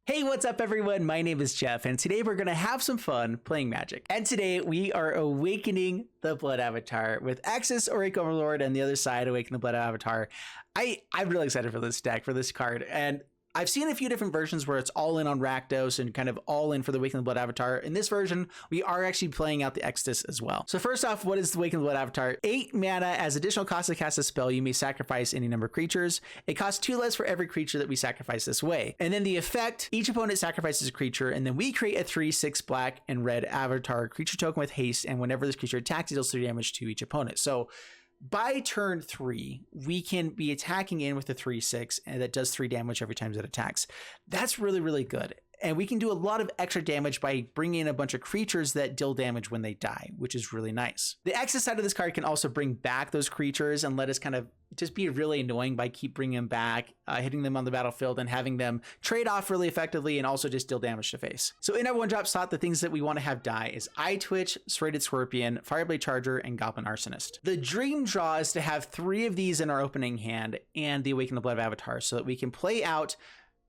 Hey, what's up everyone? My name is Jeff, and today we're gonna have some fun playing Magic. And today we are awakening the Blood Avatar with Extus, Oriq, Overlord, and the other side, Awaken the Blood Avatar. I'm really excited for this deck, for this card, and I've seen a few different versions where it's all in on Rakdos and kind of all in for the Awaken the Blood Avatar. In this version, we are actually playing out the Extus as well. So first off, what is the Awaken the Blood Avatar? 8 mana. As additional cost to cast a spell, you may sacrifice any number of creatures. It costs 2 less for every creature that we sacrifice this way. And then the effect, each opponent sacrifices a creature, and then we create a 3/6 black and red avatar creature token with haste, and whenever this creature attacks, it deals 3 damage to each opponent. So by turn 3, we can be attacking in with a 3/6, and that does 3 damage every time it attacks. That's really, really good. And we can do a lot of extra damage by bringing in a bunch of creatures that deal damage when they die, which is really nice. The Extus side of this card can also bring back those creatures and let us kind of just be really annoying by keep bringing them back, hitting them on the battlefield and having them trade off really effectively and also just deal damage to face. So in our 1-drop slot, the things that we want to have die is Eyetwitch, Serrated Scorpion, Fireblade Charger, and Goblin Arsonist. The dream draw is to have 3 of these in our opening hand and the Awaken the Blood Avatar so that we can play out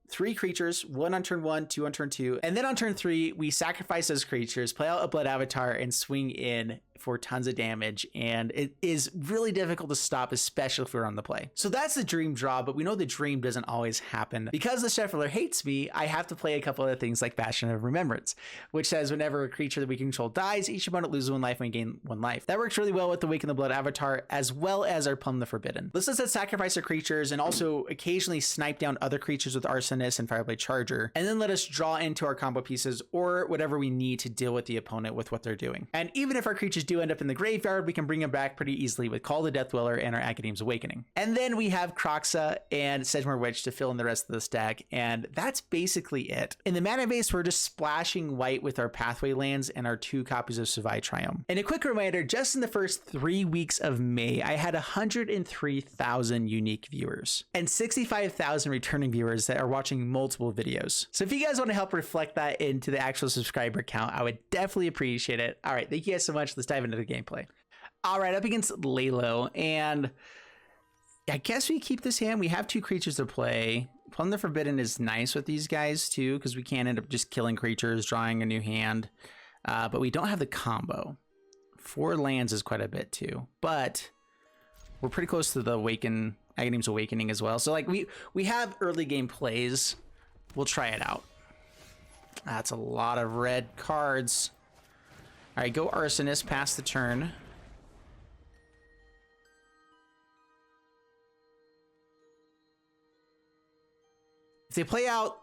3 creatures, 1 on turn 1, 2 on turn 2, and then on turn 3, we sacrifice those creatures, play out a Blood Avatar, and swing in for tons of damage, and it is really difficult to stop, especially if we're on the play. So that's the dream draw, but we know the dream doesn't always happen. Because the Shuffler hates me, I have to play a couple other things like Bastion of Remembrance, which says whenever a creature that we control dies, each opponent loses 1 life and we gain 1 life. That works really well with the Awaken the Blood Avatar, as well as our Plumb the Forbidden. This lets us sacrifice our creatures and also occasionally snipe down other creatures with Arsonist and Fireblade Charger, and then let us draw into our combo pieces or whatever we need to deal with the opponent with what they're doing. And even if our creatures do end up in the graveyard, we can bring them back pretty easily with Call the Death Dweller and our Agadeem's Awakening. And then we have Kroxa and Sedgemoor Witch to fill in the rest of the stack, and that's basically it. In the mana base, we're just splashing white with our Pathway lands and our 2 copies of Savai Triome. And a quick reminder, just in the first 3 weeks of May, I had 103,000 unique viewers and 65,000 returning viewers that are watching multiple videos. So if you guys want to help reflect that into the actual subscriber count, I would definitely appreciate it. All right, thank you guys so much. Let's dive into the gameplay. All right, up against Lalo, and I guess we keep this hand. We have 2 creatures to play. Plumb the Forbidden is nice with these guys too, because we can end up just killing creatures, drawing a new hand, but we don't have the combo. 4 lands is quite a bit too, but we're pretty close to the Agadeem's Awakening as well. So like we have early game plays. We'll try it out. That's a lot of red cards. All right, go Arsonist, pass the turn. If they play out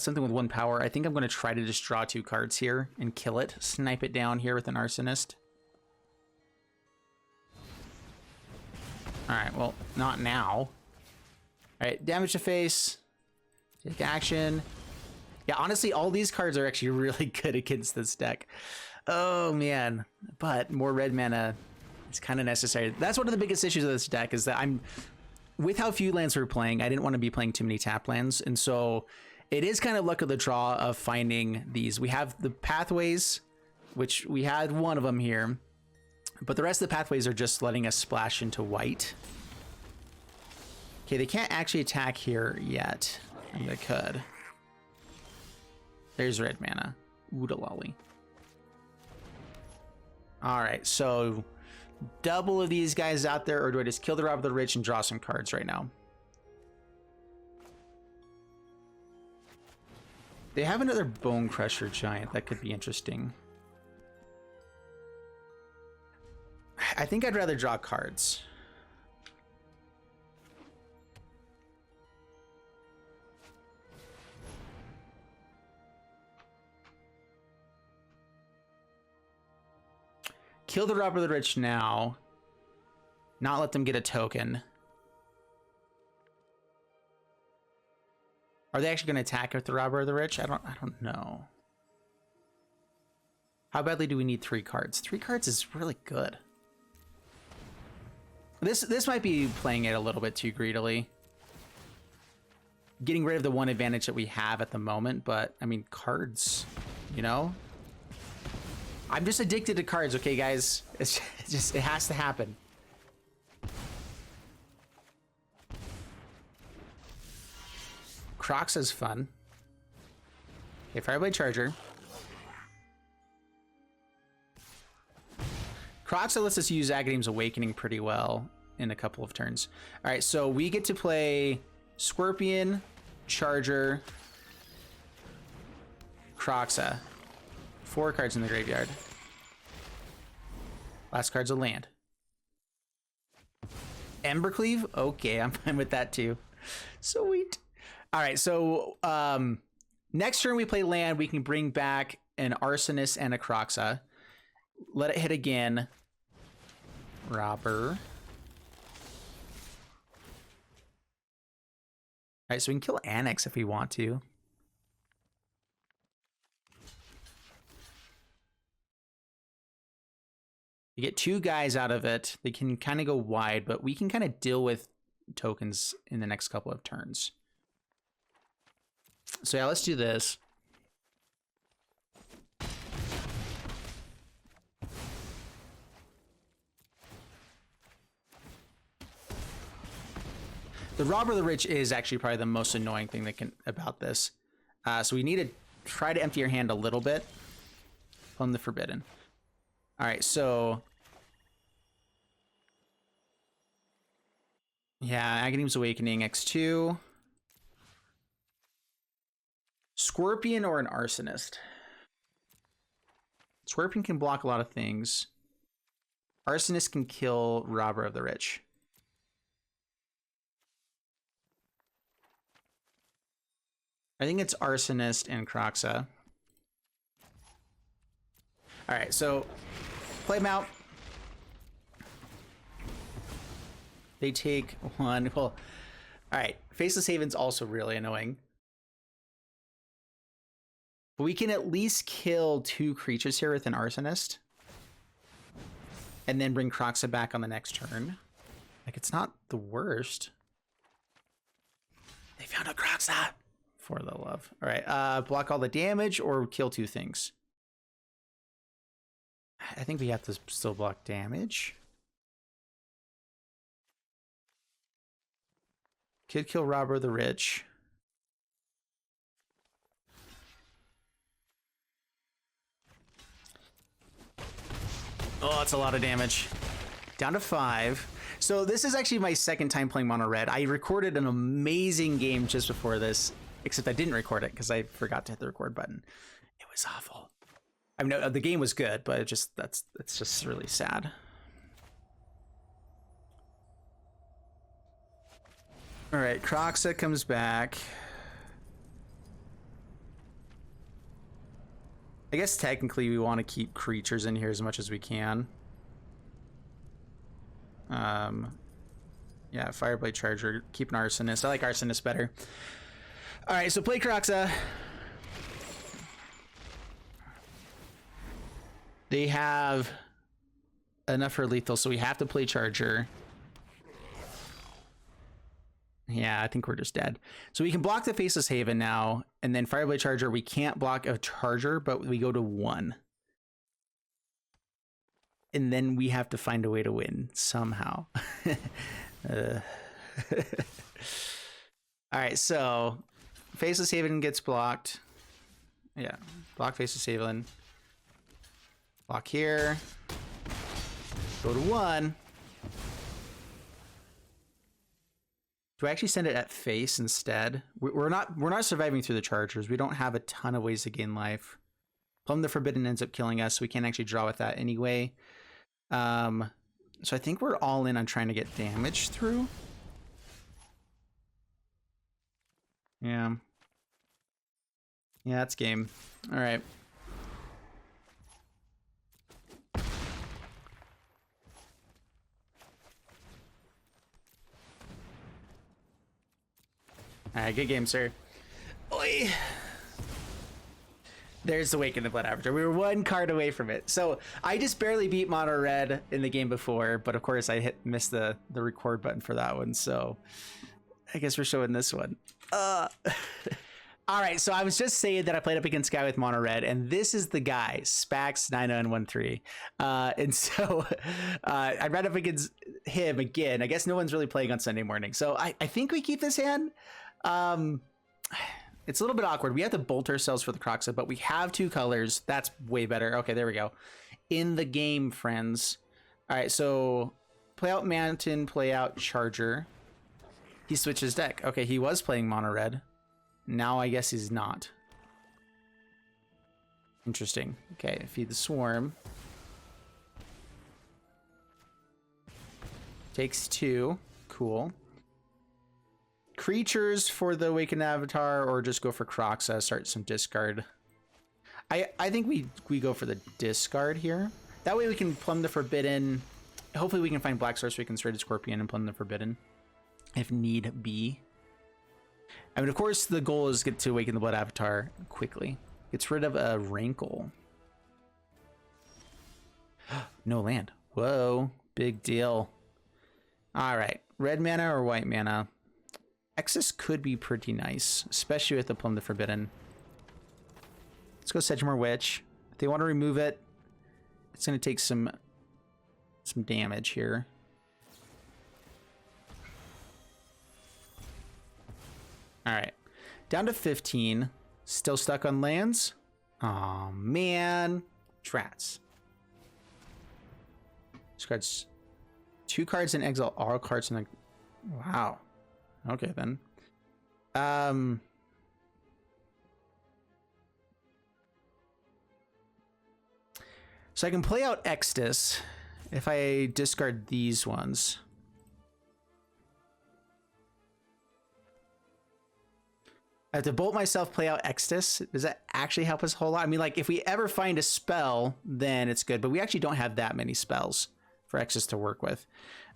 something with 1 power, I think I'm going to try to just draw 2 cards here and kill it. Snipe it down here with an Arsonist. All right, well, not now. All right, damage to face. Take action. Yeah, honestly, all these cards are actually really good against this deck. Oh, man. But more red mana is kind of necessary. That's one of the biggest issues of this deck is that with how few lands we're playing, I didn't want to be playing too many tap lands. And so it is kind of luck of the draw of finding these. We have the pathways, which we had 1 of them here, but the rest of the pathways are just letting us splash into white. Okay, they can't actually attack here yet. I mean, they could. There's red mana. Oodalolly. All right, so double of these guys out there, or do I just kill the Rob of the Rich and draw some cards right now? They have another Bone Crusher Giant. That could be interesting. I think I'd rather draw cards. Kill the Robber of the Rich now. Not let them get a token. Are they actually going to attack with the Robber of the Rich? I don't know. How badly do we need 3 cards? 3 cards is really good. This might be playing it a little bit too greedily. Getting rid of the 1 advantage that we have at the moment, but I mean, cards, you know? I'm just addicted to cards, okay, guys? It's just, it has to happen. Kroxa's fun. Okay, Fireblade Charger. Kroxa lets us use Agadeem's Awakening pretty well in a couple of turns. All right, so we get to play Scorpion, Charger, Kroxa. 4 cards in the graveyard. Last card's a land. Embercleave? Okay, I'm fine with that too. Sweet. All right, so next turn we play land, we can bring back an Arsonist and a Kroxa. Let it hit again. Robber. All right, so we can kill Annex if we want to. You get 2 guys out of it. They can kind of go wide, but we can kind of deal with tokens in the next couple of turns. So yeah, let's do this. The Robber of the Rich is actually probably the most annoying thing that can about this. So we need to try to empty your hand a little bit. Plumb the Forbidden. All right, so yeah, Agadeem's Awakening, X2. Scorpion or an Arsonist? Scorpion can block a lot of things. Arsonist can kill Robber of the Rich. I think it's Arsonist and Kroxa. All right, so play them out. They take 1. Well, all right. Faceless Haven's also really annoying. But we can at least kill 2 creatures here with an Arsonist. And then bring Kroxa back on the next turn. Like, it's not the worst. They found a Kroxa! For the love. All right, block all the damage or kill 2 things. I think we have to still block damage. Could kill Robber of the Rich. Oh, that's a lot of damage. Down to 5. So this is actually my second time playing Mono Red. I recorded an amazing game just before this, except I didn't record it because I forgot to hit the record button. It was awful. I mean, the game was good, but it's just really sad. All right, Kroxa comes back. I guess technically we want to keep creatures in here as much as we can. Yeah, Fireblade Charger, keep an Arsonist. I like Arsonist better. All right, so play Kroxa. They have enough for lethal, so we have to play Charger. Yeah, I think we're just dead. So we can block the Faceless Haven now, and then Fireblade Charger, we can't block a Charger, but we go to 1. And then we have to find a way to win somehow. All right, so Faceless Haven gets blocked. Yeah, block Faceless Haven. Block here. Go to 1. Do I actually send it at face instead? We're not surviving through the Chargers. We don't have a ton of ways to gain life. Plumb the Forbidden ends up killing us, so we can't actually draw with that anyway. So I think we're all in on trying to get damage through. Yeah. Yeah, that's game. All right. All right, good game, sir. Oi. There's Awaken the Blood Avatar. We were 1 card away from it. So I just barely beat Mono Red in the game before, but of course I missed the record button for that one. So I guess we're showing this one. All right, so I was just saying that I played up against Guy with Mono Red, and this is the guy, Spax 9913. And so I ran up against him again. I guess no one's really playing on Sunday morning. So I think we keep this hand. It's a little bit awkward. We have to bolt ourselves for the Kroxa, but we have 2 colors. That's way better. Okay, there we go. In the game, friends. All right, so play out Mountain, play out Charger. He switched his deck. Okay, he was playing mono red. Now I guess he's not. Interesting. Okay, feed the Swarm. Takes 2. Cool. Creatures for the Awakened Avatar, or just go for Kroxa, start some discard. I think we go for the discard here. That way we can Plumb the Forbidden. Hopefully we can find Black Sorcery, Serrated Scorpion, and Plumb the Forbidden, if need be. I mean, of course, the goal is get to Awaken the Blood Avatar quickly. Gets rid of a Rankle. No land. Whoa, big deal. All right, red mana or white mana? Extus could be pretty nice, especially with the Plumb the Forbidden. Let's go Sedgemoor Witch. If they want to remove it, it's going to take some damage here. All right, down to 15. Still stuck on lands. Oh man, Trats. Discards 2 cards and exile all cards in the. Wow. Okay then. So I can play out Extus if I discard these ones. I have to bolt myself, play out Extus. Does that actually help us a whole lot? I mean, like, if we ever find a spell, then it's good, but we actually don't have that many spells for Extus to work with.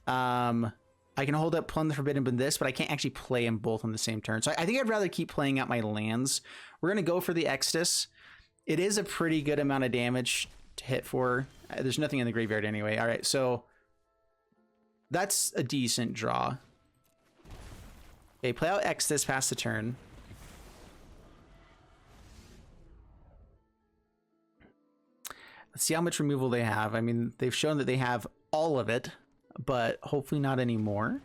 I can hold up Plumb the Forbidden with this, but I can't actually play them both on the same turn. So I think I'd rather keep playing out my lands. We're going to go for the Extus. It is a pretty good amount of damage to hit for. There's nothing in the graveyard anyway. All right, so that's a decent draw. Okay, play out Extus, pass the turn. Let's see how much removal they have. I mean, they've shown that they have all of it, but hopefully not anymore.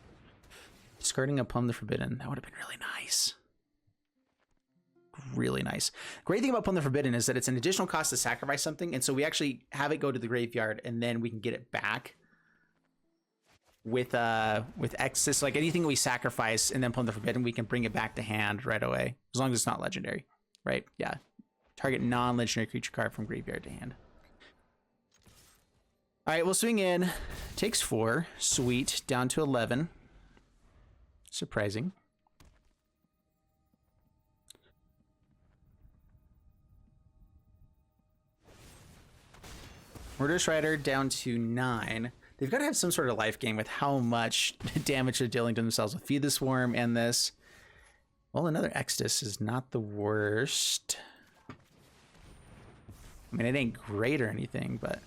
Discarding a Plumb the Forbidden. That would have been really nice. Really nice. Great thing about Plumb the Forbidden is that it's an additional cost to sacrifice something, and so we actually have it go to the graveyard, and then we can get it back with Extus. Like anything we sacrifice and then Plumb the Forbidden, we can bring it back to hand right away, as long as it's not legendary, right? Yeah. Target non-legendary creature card from graveyard to hand. All right, we'll swing in. Takes 4. Sweet. Down to 11. Surprising. Murderous Rider down to 9. They've got to have some sort of life gain with how much damage they're dealing to themselves with Feed the Swarm and this. Well, another Extus is not the worst. I mean, it ain't great or anything, but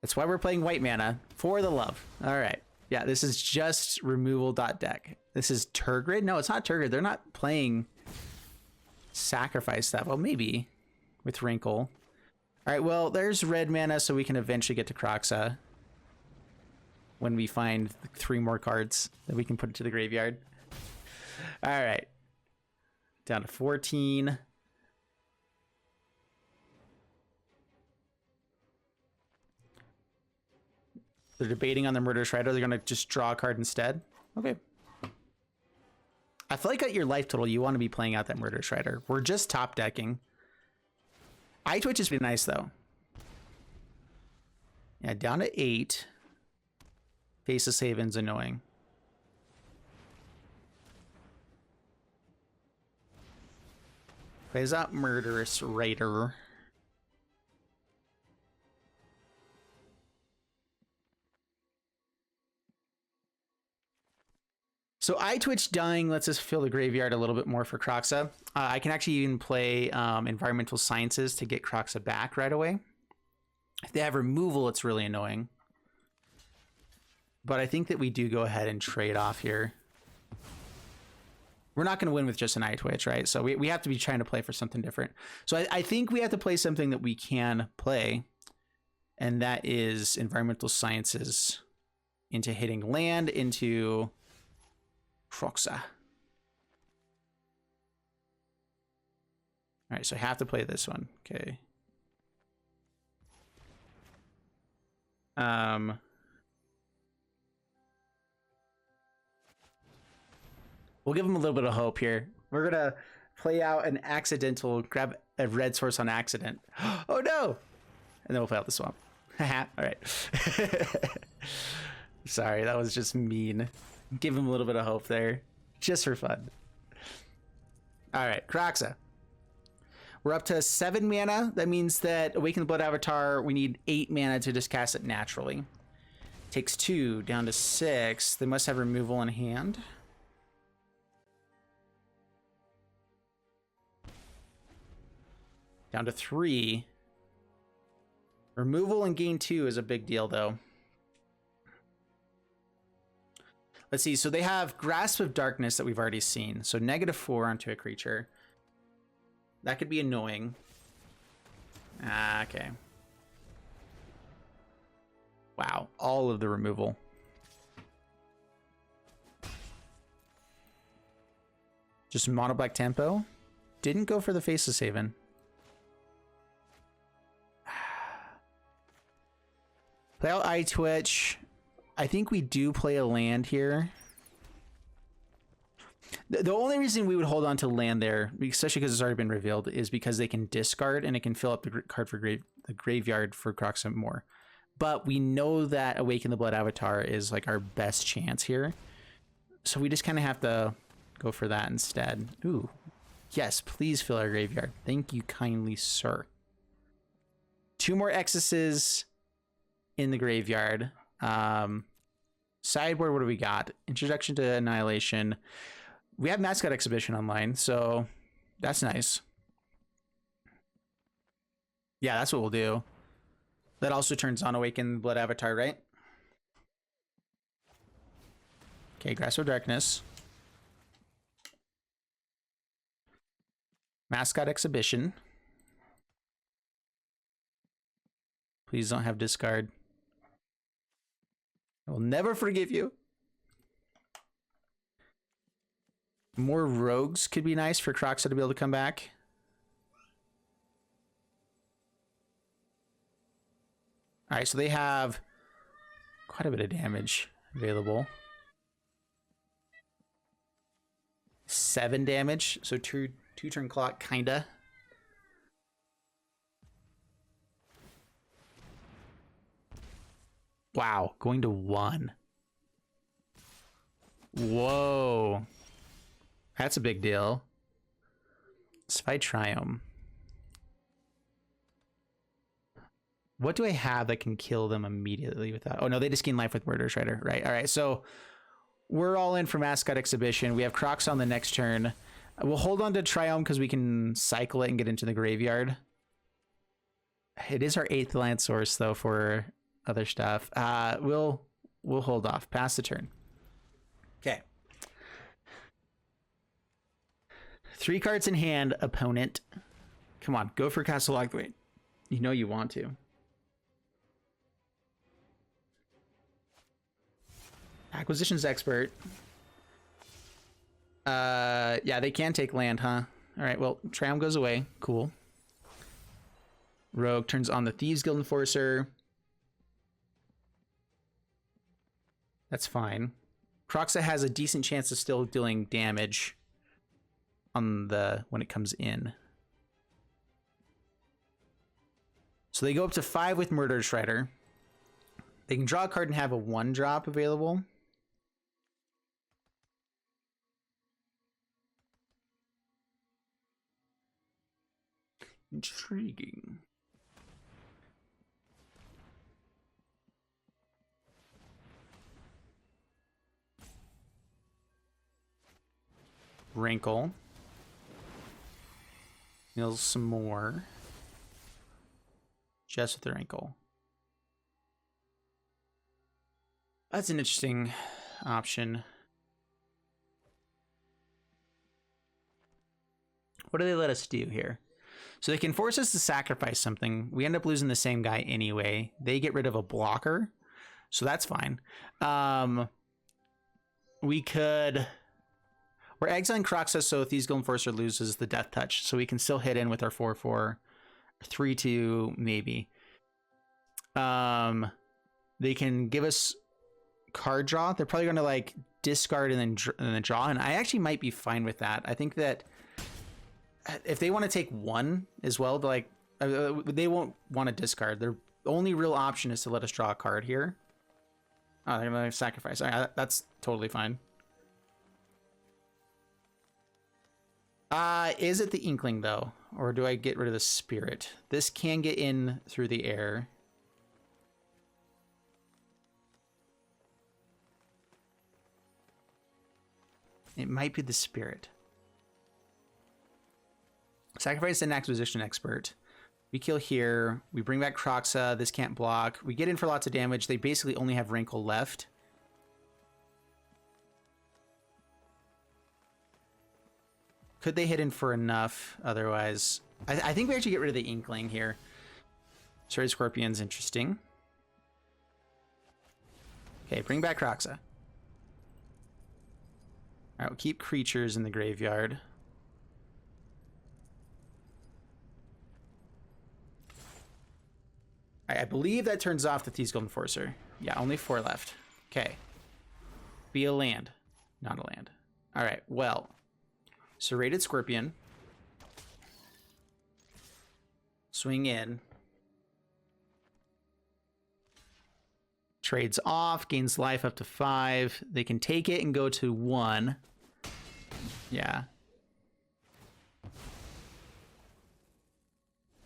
that's why we're playing white mana, for the love. All right. Yeah, this is just removal.deck. This is Turgid? No, it's not Turgid. They're not playing sacrifice stuff. Well, maybe with Wrinkle. All right, well, there's red mana, so we can eventually get to Kroxa when we find 3 more cards that we can put into the graveyard. All right. Down to 14. They're debating on the Murderous Rider. They're going to just draw a card instead. Okay. I feel like at your life total, you want to be playing out that Murderous Rider. We're just top decking. Eyetwitch is pretty nice, though. Yeah, down to 8. Faceless Haven's annoying. Plays out Murderous Rider. So Eyetwitch dying lets us fill the graveyard a little bit more for Kroxa. I can actually even play Environmental Sciences to get Kroxa back right away. If they have removal, it's really annoying. But I think that we do go ahead and trade off here. We're not going to win with just an Eyetwitch, right? So we have to be trying to play for something different. So I think we have to play something that we can play. And that is Environmental Sciences into hitting land, into Kroxa. All right, so I have to play this one. Okay. We'll give him a little bit of hope here. We're gonna play out an accidental, grab a red source on accident. Oh no! And then we'll play out the swamp. Haha, all right. Sorry, that was just mean. Give him a little bit of hope there, just for fun. All right, Kroxa. We're up to 7 mana. That means that Awaken the Blood Avatar, we need 8 mana to just cast it naturally. Takes 2, down to 6. They must have removal in hand. Down to 3. Removal and gain 2 is a big deal, though. Let's see. So they have Grasp of Darkness that we've already seen. So -4 onto a creature. That could be annoying. Ah, okay. Wow. All of the removal. Just mono black tempo. Didn't go for the Faceless Haven. Play out Eyetwitch. I think we do play a land here. The only reason we would hold on to land there, especially because it's already been revealed, is because they can discard and it can fill up the card for the graveyard for Kroxa more. But we know that Awaken the Blood Avatar is like our best chance here. So we just kind of have to go for that instead. Ooh. Yes, please fill our graveyard. Thank you kindly, sir. 2 more Extuses in the graveyard. Sideboard, what do we got? Introduction to Annihilation. We have Mascot Exhibition online, so that's nice. Yeah, that's what we'll do. That also turns on Awaken Blood Avatar, right? Okay, Grasp of Darkness. Mascot Exhibition. Please don't have discard. I will never forgive you. More rogues could be nice for Kroxa to be able to come back. All right, so they have quite a bit of damage available. 7 damage, so two turn clock, kinda. Wow, going to 1. Whoa. That's a big deal. Savai Triome. What do I have that can kill them immediately without... Oh, no, they just gain life with Murder Shredder. Right, all right. So we're all in for Mascot Exhibition. We have Kroxa on the next turn. We'll hold on to Triome because we can cycle it and get into the graveyard. It is our 8th land source, though, for other stuff. We'll hold off. Pass the turn. Okay. 3 cards in hand, opponent. Come on, go for Castle Lockthwaite. You know you want to. Acquisitions Expert. Yeah, they can take land, huh? All right, well, Triome goes away. Cool. Rogue turns on the Thieves Guild Enforcer. That's fine. Kroxa has a decent chance of still dealing damage on the when it comes in. So they go up to 5 with Murder Shredder. They can draw a card and have a 1-drop available. Intriguing. Wrinkle. Mills some more. Just with the wrinkle. That's an interesting option. What do they let us do here? So they can force us to sacrifice something. We end up losing the same guy anyway. They get rid of a blocker. So that's fine. We could We're exiling Kroxa, so Thieves-Guild Enforcer loses the Death Touch, so we can still hit in with our 4/4, 3/2 maybe. They can give us card draw. They're probably going to like discard and then draw, and I actually might be fine with that. I think that if they want to take one as well, like they won't want to discard. Their only real option is to let us draw a card here. Oh, they're going to sacrifice. All right, that's totally fine. Is it the Inkling though, or do I get rid of the Spirit? This can get in through the air. It might be the Spirit. Sacrifice an Acquisition Expert. We kill here. We bring back Kroxa. This can't block. We get in for lots of damage. They basically only have Rankle left. Could they hit in for enough? Otherwise, I think we actually get rid of the Inkling here. Serrated Scorpion's interesting. Okay, bring back Kroxa. All right, we'll keep creatures in the graveyard. All right, I believe that turns off the Thieves-Guild Enforcer. Yeah, only 4 left. Okay. Be a land. Not a land. All right, well. Serrated Scorpion. Swing in. Trades off, gains life up to 5. They can take it and go to 1. Yeah.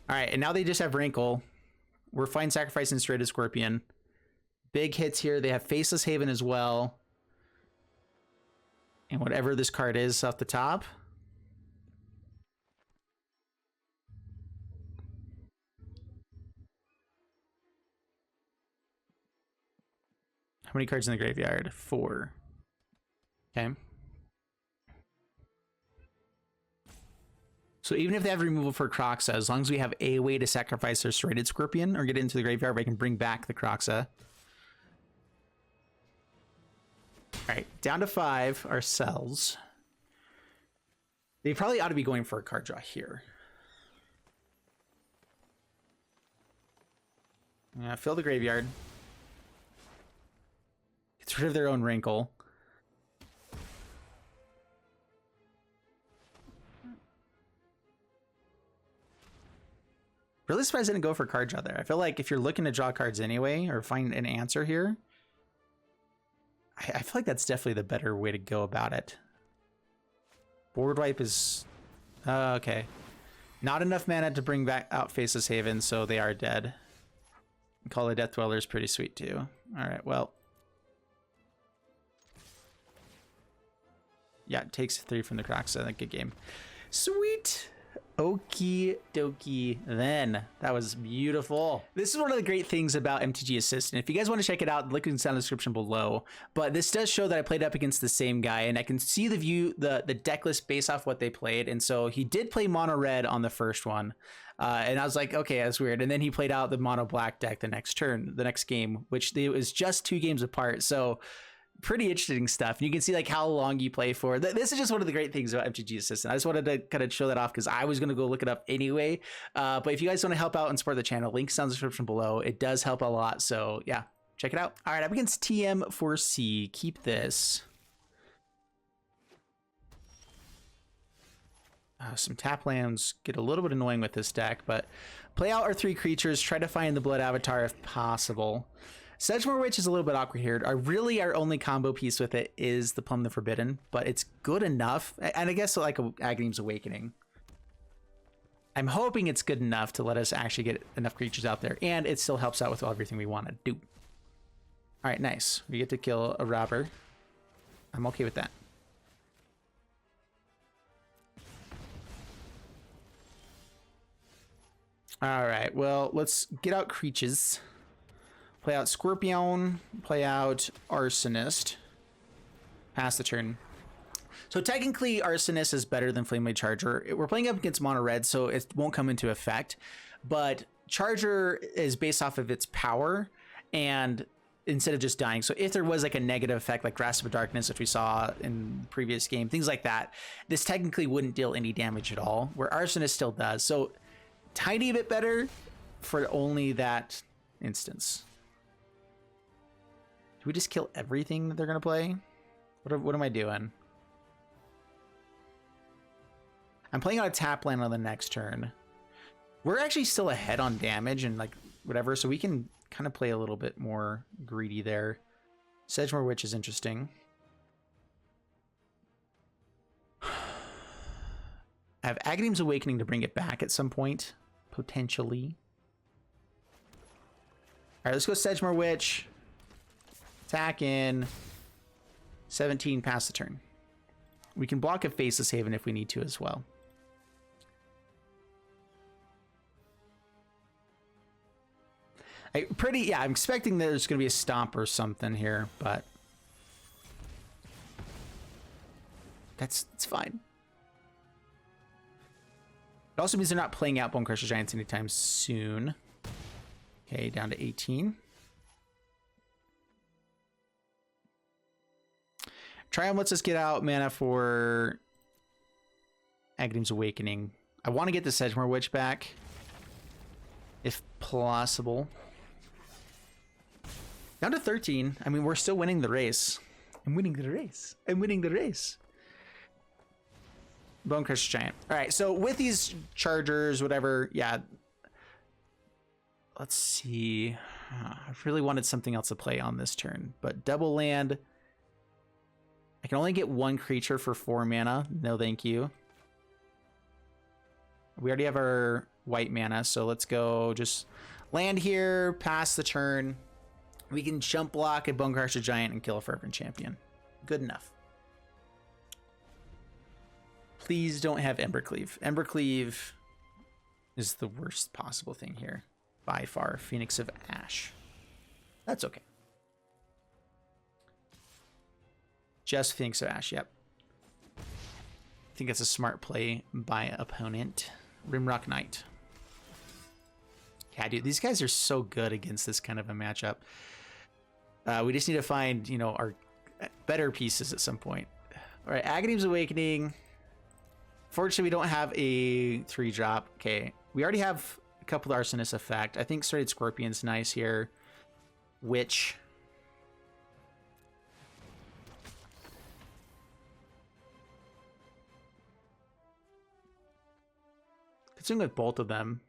All right, and now they just have Rankle. We're fine sacrificing Serrated Scorpion. Big hits here. They have Faceless Haven as well. And whatever this card is off the top. How many cards in the graveyard? 4. Okay. So even if they have removal for Kroxa, as long as we have a way to sacrifice their Serrated Scorpion or get it into the graveyard, we can bring back the Kroxa. All right, down to 5 ourselves. They probably ought to be going for a card draw here. Yeah, fill the graveyard. Get rid of their own Rankle. Really surprised I didn't go for card draw there. I feel like if you're looking to draw cards anyway or find an answer here, I feel like that's definitely the better way to go about it. Board wipe is... okay. Not enough mana to bring back out Faceless Haven, so they are dead. Call the Death Dweller is pretty sweet too. Alright, well. Yeah, it takes 3 from the Kroxa. Good game. Sweet! Okie dokie then. That was beautiful. This is one of the great things about MTG Assistant. If you guys want to check it out, the link is down in the description below. But this does show that I played up against the same guy, and I can see the deck list based off what they played. And so he did play mono red on the first one. And I was like, okay, that's weird. And then he played out the mono black deck the next turn, the next game, which it was just 2 games apart. So pretty interesting stuff. And you can see like how long you play for. This is just one of the great things about MTG Assistant. I just wanted to kind of show that off because I was going to go look it up anyway. But if you guys want to help out and support the channel, links down in the description below. It does help a lot. So yeah, check it out. All right, up against TM4C. Keep this. Some tap lands get a little bit annoying with this deck, but play out our 3 creatures. Try to find the Blood Avatar if possible. Sedgemoor Witch is a little bit awkward here. Our only combo piece with it is the Plumb the Forbidden, but it's good enough. And I guess like Agadeem's Awakening. I'm hoping it's good enough to let us actually get enough creatures out there, and it still helps out with everything we want to do. All right, nice. We get to kill a robber. I'm okay with that. All right, well, let's get out creatures. Play out Scorpion, play out Arsonist. Pass the turn. So technically, Arsonist is better than Fireblade Charger. We're playing up against mono red, so it won't come into effect. But Charger is based off of its power, and instead of just dying. So if there was like a negative effect like Grasp of Darkness, which we saw in the previous game, things like that, this technically wouldn't deal any damage at all, where Arsonist still does. So tiny bit better for only that instance. Do we just kill everything that they're gonna play? What am I doing? I'm playing on a tap land on the next turn. We're actually still ahead on damage and like whatever, so we can kind of play a little bit more greedy there. Sedgemoor Witch is interesting. I have Agadeem's Awakening to bring it back at some point, potentially. All right, let's go Sedgemoor Witch. Attack in. 17, pass the turn. We can block a Faceless Haven if we need to as well. I'm expecting there's going to be a stomp or something here, but it's fine. It also means they're not playing out Bonecrusher Giants anytime soon. Okay, down to 18. Triome lets us get out mana for Agadeem's Awakening. I want to get the Sedgemoor Witch back, if possible. Down to 13. I mean, we're still winning the race. I'm winning the race. I'm winning the race. Bonecrusher Giant. All right, so with these chargers, whatever, yeah. Let's see. I really wanted something else to play on this turn, but double land. I can only get one creature for 4 mana. No, thank you. We already have our white mana, so let's go just land here, pass the turn. We can jump block a Bonecrusher Giant and kill a Fervent Champion. Good enough. Please don't have Embercleave. Embercleave is the worst possible thing here. By far. Phoenix of Ash. That's okay. Just Phoenix of Ash, yep. I think that's a smart play by opponent. Rimrock Knight. Yeah, dude, these guys are so good against this kind of a matchup. We just need to find, you know, our better pieces at some point. All right, Agadeem's Awakening. Fortunately, we don't have a 3-drop. Okay, we already have a couple of Arsonist effect. I think Serrated Scorpion's nice here. Witch. Could swing with both of them.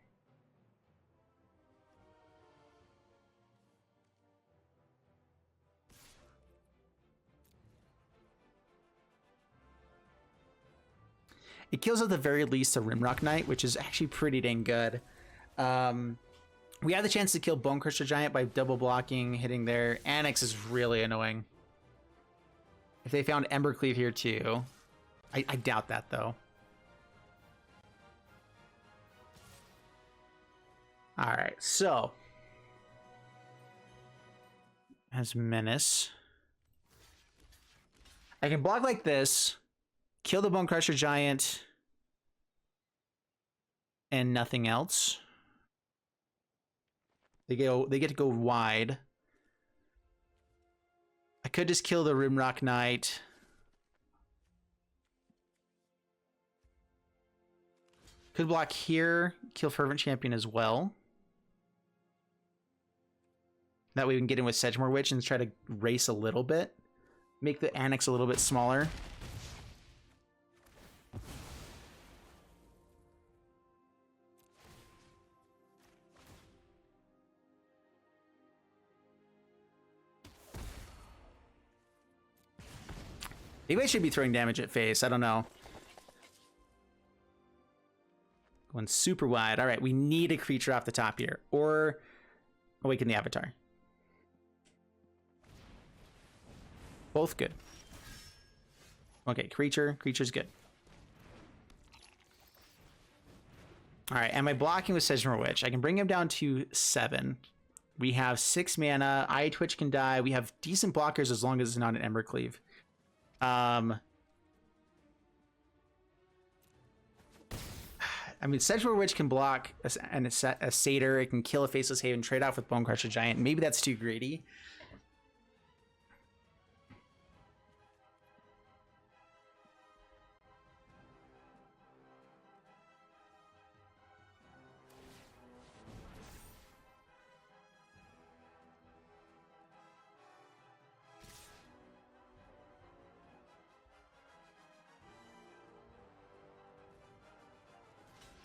It kills at the very least a Rimrock Knight, which is actually pretty dang good. We have the chance to kill Bonecrusher Giant by double blocking, hitting there. Annex is really annoying. If they found Embercleave here too. I doubt that though. Alright, so. Has Menace. I can block like this. Kill the Bonecrusher Giant and nothing else. They get to go wide. I could just kill the Rimrock Knight. Could block here, kill Fervent Champion as well. That way we can get in with Sedgemoor Witch and try to race a little bit. Make the Annex a little bit smaller. Maybe I should be throwing damage at face. I don't know. Going super wide. All right, we need a creature off the top here. Or Awaken the Avatar. Both good. Okay, creature. Creature's good. All right, am I blocking with Sedgemoor Witch? I can bring him down to 7. We have 6 mana. Eyetwitch can die. We have decent blockers as long as it's not an Embercleave. I mean, Sedgemoor Witch can block a Satyr. It can kill a Faceless Haven, trade off with Bonecrusher Giant. Maybe that's too greedy.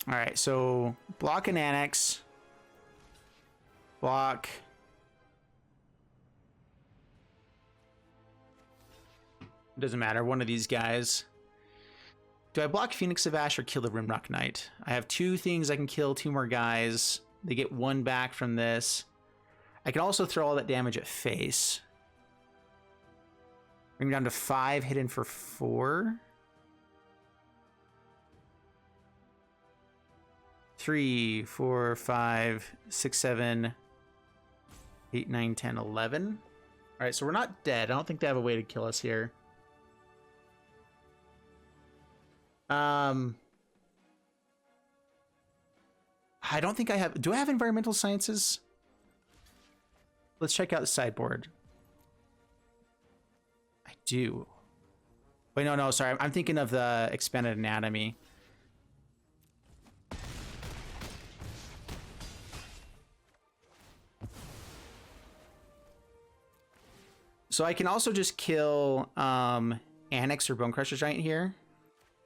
All right, so block and annex. Block. Doesn't matter, one of these guys. Do I block Phoenix of Ash or kill the Rimrock Knight? I have 2 things I can kill, 2 more guys. They get 1 back from this. I can also throw all that damage at face. Bring me down to 5, hidden for 4. 3, 4, 5, 6, 7, 8, 9, 10, 11. All right, so we're not dead. I don't think they have a way to kill us here. I don't think I have. Do I have environmental sciences? Let's check out the sideboard. I do. Wait, no, sorry. I'm thinking of the expanded anatomy. So I can also just kill Annex or Bone Crusher Giant here.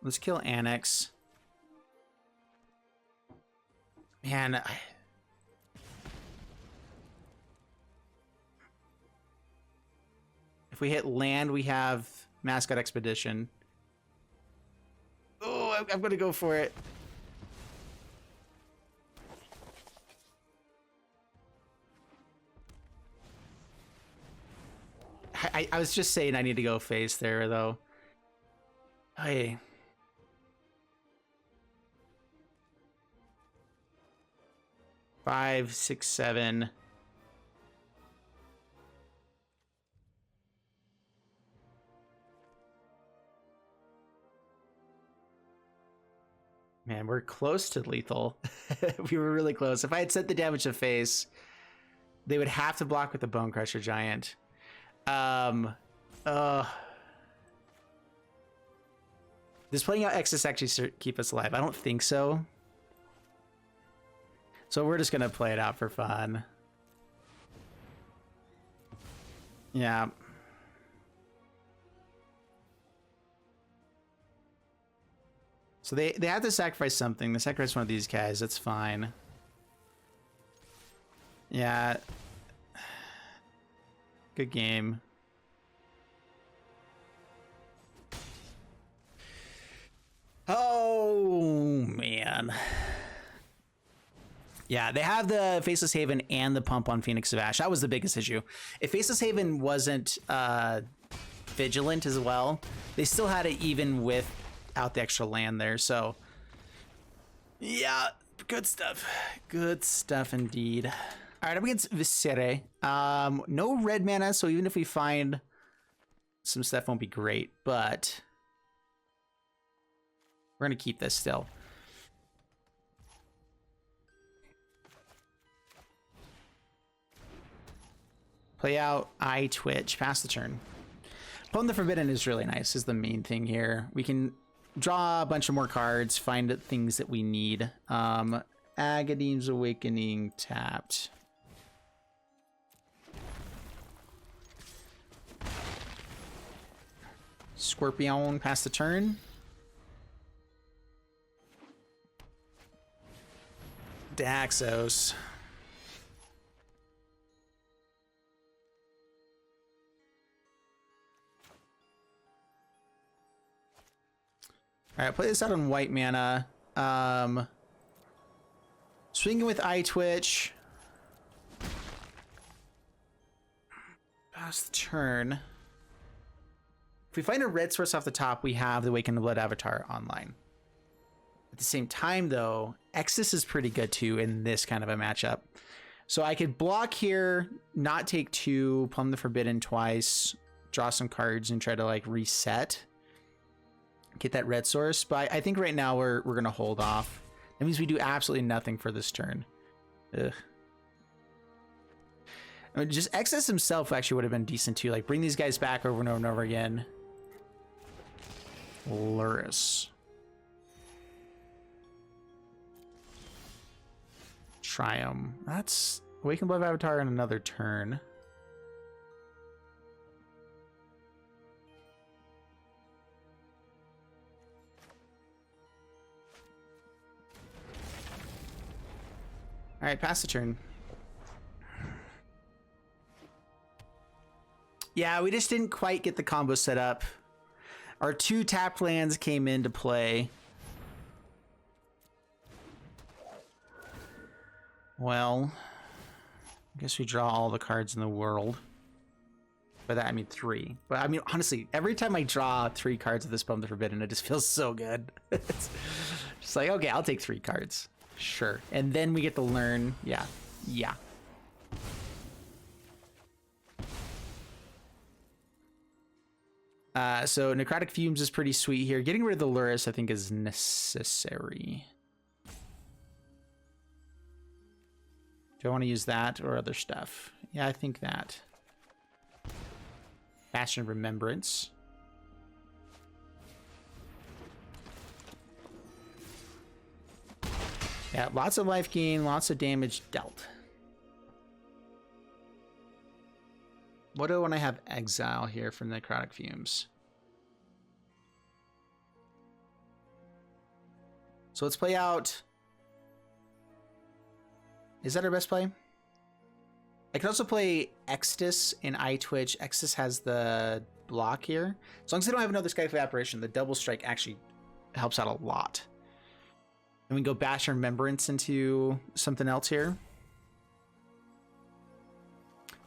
Let's kill Annex. Man, if we hit land, we have Mascot Expedition. Oh, I'm going to go for it. I was just saying I need to go face there, though. Hey. Five, 6, 7. Man, we're close to lethal. We were really close. If I had set the damage to face, they would have to block with the Bone Crusher Giant. Does playing out Extus actually keep us alive? I don't think so. So we're just gonna play it out for fun. Yeah. So they have to sacrifice something. They sacrifice one of these guys. That's fine. Yeah. Good game. Oh, man. Yeah, they have the Faceless Haven and the pump on Phoenix of Ash. That was the biggest issue. If Faceless Haven wasn't vigilant as well, they still had it even without the extra land there. So, yeah, good stuff. Good stuff indeed. All right, I'm against Viscere. No red mana, so even if we find some stuff, won't be great. But we're going to keep this still. Play out Eyetwitch, pass the turn. Plumb the Forbidden is really nice, is the main thing here. We can draw a bunch of more cards, find things that we need. Agadeem's Awakening tapped. Scorpion, pass the turn. Daxos. All right, play this out on white mana. Swinging with Eyetwitch. Pass the turn. If we find a red source off the top, we have the Awaken the Blood Avatar online. At the same time, though, Extus is pretty good too in this kind of a matchup. So I could block here, not take 2, Plumb the Forbidden twice, draw some cards, and try to like reset. Get that red source, but I think right now we're gonna hold off. That means we do absolutely nothing for this turn. Ugh. I mean, just Extus himself actually would have been decent too. Like bring these guys back over and over and over again. Lurrus. Triome. That's Awaken Blood Avatar in another turn. right, pass the turn. Yeah, we just didn't quite get the combo set up. Our 2 tapped lands came into play. Well, I guess we draw all the cards in the world. By that I mean 3. But I mean, honestly, every time I draw 3 cards of this Plumb the Forbidden, it just feels so good. It's just like, okay, I'll take 3 cards. Sure. And then we get to learn. Yeah. Yeah. So Necrotic Fumes is pretty sweet here. Getting rid of the Lurrus, I think, is necessary. Do I want to use that or other stuff? Yeah, I think that. Bastion of Remembrance. Yeah, lots of life gain, lots of damage dealt. What do I want to have exile here from Necrotic Fumes? So let's play out. Is that our best play? I can also play Extus and Eyetwitch. Extus has the block here. As long as I don't have another Skyflame Apparition, the double strike actually helps out a lot. And we can go Bastion of Remembrance into something else here.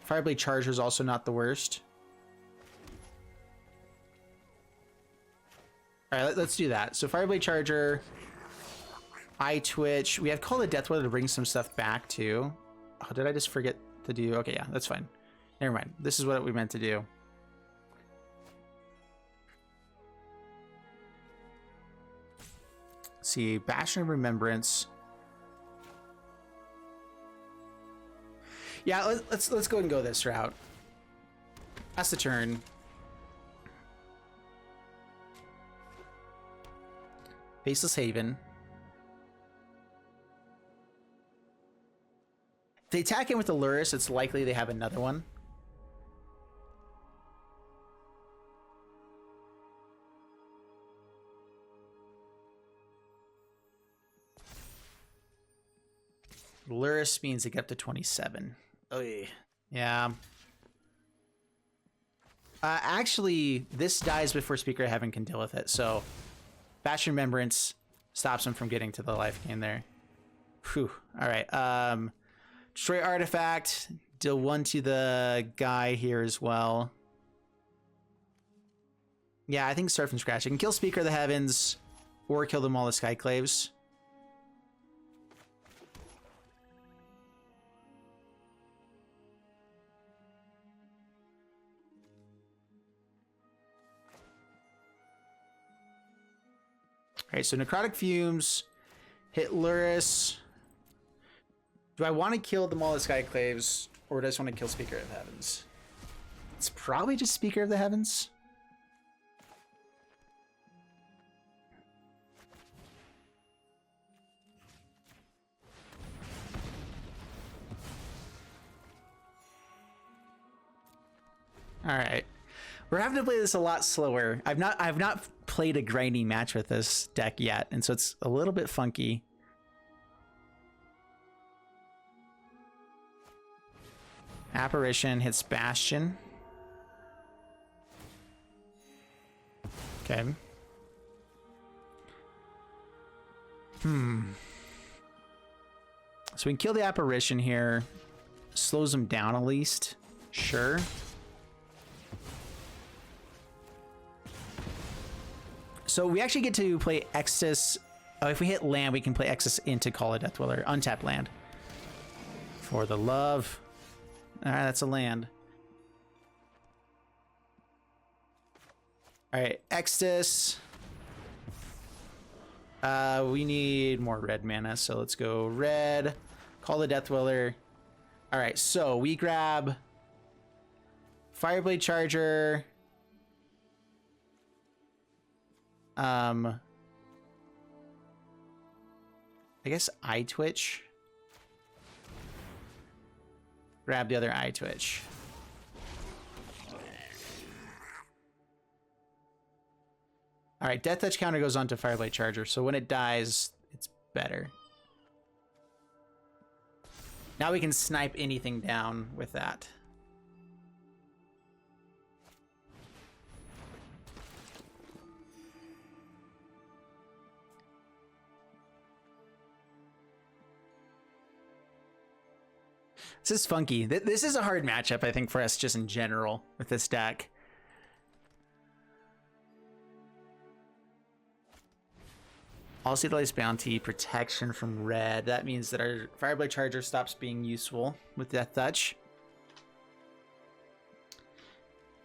Fireblade Charger is also not the worst. All right, let's do that. So Fireblade Charger, Eyetwitch. We have Call the Deathweather to bring some stuff back too. Oh, did I just forget to do? Okay, yeah, that's fine. Never mind. This is what we meant to do. Let's see, Bastion of Remembrance. Yeah, let's go ahead and go this route. That's the turn. Faceless Haven. If they attack in with the Lurrus, it's likely they have another one. Lurrus means they get up to 27. Oh yeah. Actually, this dies before Speaker of Heaven can deal with it, so Bastion of Remembrance stops him from getting to the life gain there. Whew. All right. Destroy artifact. Deal 1 to the guy here as well. Yeah, I think start from scratch. I can kill Speaker of the Heavens or kill them all the Skyclaves. All right, so Necrotic Fumes, hit Lurrus. Do I want to kill them all the Skyclaves, or do I just want to kill Speaker of the Heavens? It's probably just Speaker of the Heavens. All right. We're having to play this a lot slower. I've not played a grinding match with this deck yet, and so it's a little bit funky. Apparition hits Bastion. Okay. So we can kill the Apparition here. Slows him down at least. Sure. So we actually get to play Extus. Oh, if we hit land, we can play Extus into Call of Deathweather. Untapped land. For the love. All right, that's a land. All right, Extus. We need more red mana, so let's go red. Call the Deathweather. All right, so we grab Fireblade Charger. I guess Eyetwitch. Grab the other Eyetwitch. All right, Death Touch counter goes on to Fireblade Charger, so when it dies, it's better. Now we can snipe anything down with that. This is funky. This is a hard matchup, I think, for us just in general with this deck. Also utilize bounty, protection from red. That means that our Fireblade Charger stops being useful with Death Touch.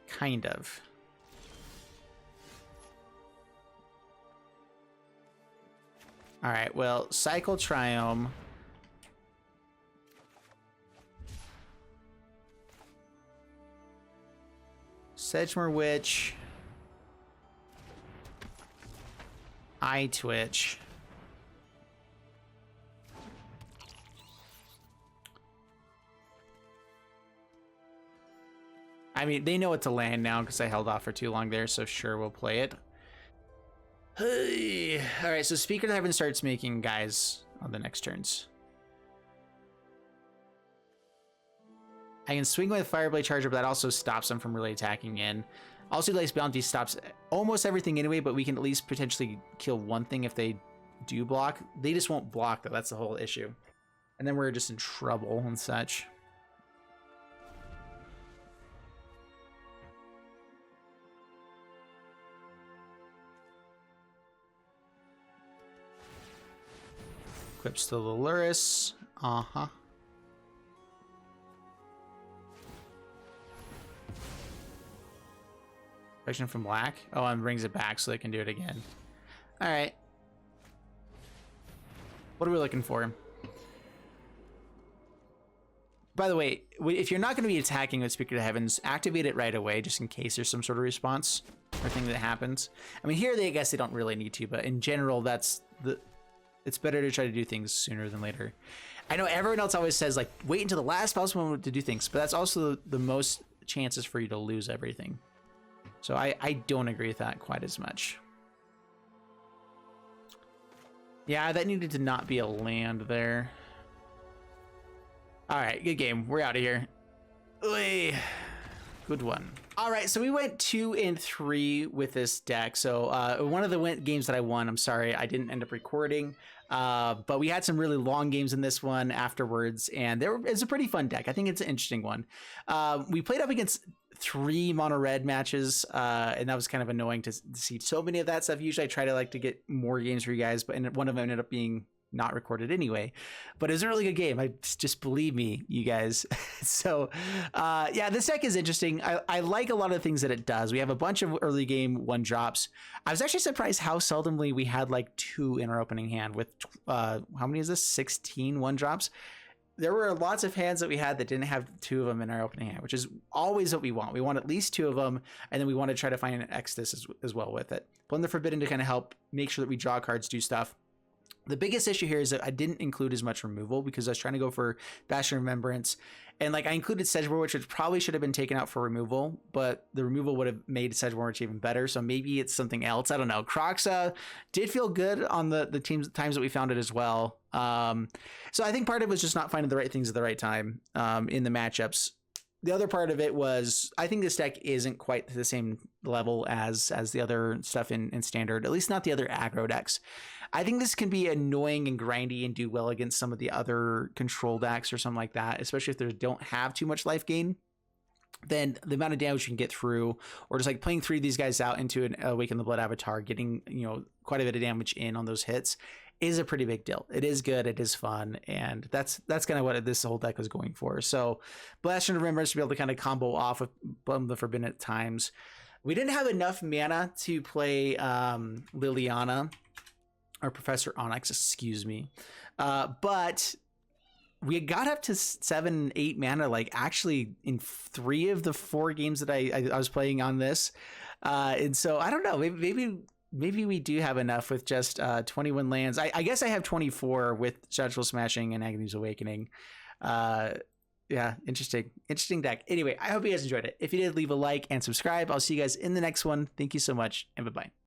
Kind of. Alright, well, Cycle Triome. Sedgemoor Witch. Eyetwitch. I mean, they know what to land now because I held off for too long there, so sure, we'll play it. Hey. All right, so Speaker of the Heaven starts making guys on the next turns. I can swing with Fireblade Charger, but that also stops them from really attacking in. Also, Lace Bounty stops almost everything anyway, but we can at least potentially kill one thing if they do block. They just won't block, though. That's the whole issue. And then we're just in trouble and such. Equips the Lurrus. Uh-huh. Protection from black. Oh, and brings it back so they can do it again. All right. What are we looking for? By the way, if you're not going to be attacking with Speaker of the Heavens, activate it right away just in case there's some sort of response or thing that happens. I mean, here I guess they don't really need to, but in general, it's better to try to do things sooner than later. I know everyone else always says, like, wait until the last possible moment to do things, but that's also the most chances for you to lose everything. So I don't agree with that quite as much. Yeah, that needed to not be a land there. All right, good game. We're out of here. Oy. Good one. All right, so we went 2 and 3 with this deck. So one of the games that I won, I'm sorry, I didn't end up recording. But we had some really long games in this one afterwards, and it's a pretty fun deck. I think it's an interesting one. We played up against 3 mono red matches, and that was kind of annoying to see so many of that stuff. Usually I try to get more games for you guys, but one of them ended up being not recorded anyway. But it was a really good game. Just believe me, you guys. So yeah, this deck is interesting. I like a lot of the things that it does. We have a bunch of early game 1-drops. I was actually surprised how seldomly we had like 2 in our opening hand with how many is this? 16 1-drops. There were lots of hands that we had that didn't have 2 of them in our opening hand, which is always what we want. We want at least 2 of them, and then we want to try to find an Extus as well with it. Plumb the Forbidden to kind of help make sure that we draw cards, do stuff. The biggest issue here is that I didn't include as much removal because I was trying to go for Bastion of Remembrance. And like I included Sedgemoor Witch, which probably should have been taken out for removal, but the removal would have made Sedgemoor Witch even better. So maybe it's something else. I don't know. Kroxa did feel good on the times that we found it as well. So I think part of it was just not finding the right things at the right time in the matchups. The other part of it was I think this deck isn't quite the same level as the other stuff in standard, at least not the other aggro decks. I think this can be annoying and grindy and do well against some of the other control decks or something like that, especially if they don't have too much life gain. Then the amount of damage you can get through, or just like playing 3 of these guys out into an Awaken the Blood Avatar, getting quite a bit of damage in on those hits is a pretty big deal. It is good, it is fun, and that's kind of what this whole deck was going for. So Bastion of Remembrance to be able to kind of combo off with Plumb the Forbidden at times. We didn't have enough mana to play Liliana or Professor Onyx, excuse me, but we got up to 7, 8 mana, like actually in 3 of the 4 games that I was playing on this. And so I don't know, maybe we do have enough with just 21 lands. I guess I have 24 with Shatterskull Smashing and Agadeem's Awakening. Yeah, interesting deck. Anyway, I hope you guys enjoyed it. If you did, leave a like and subscribe. I'll see you guys in the next one. Thank you so much, and bye-bye.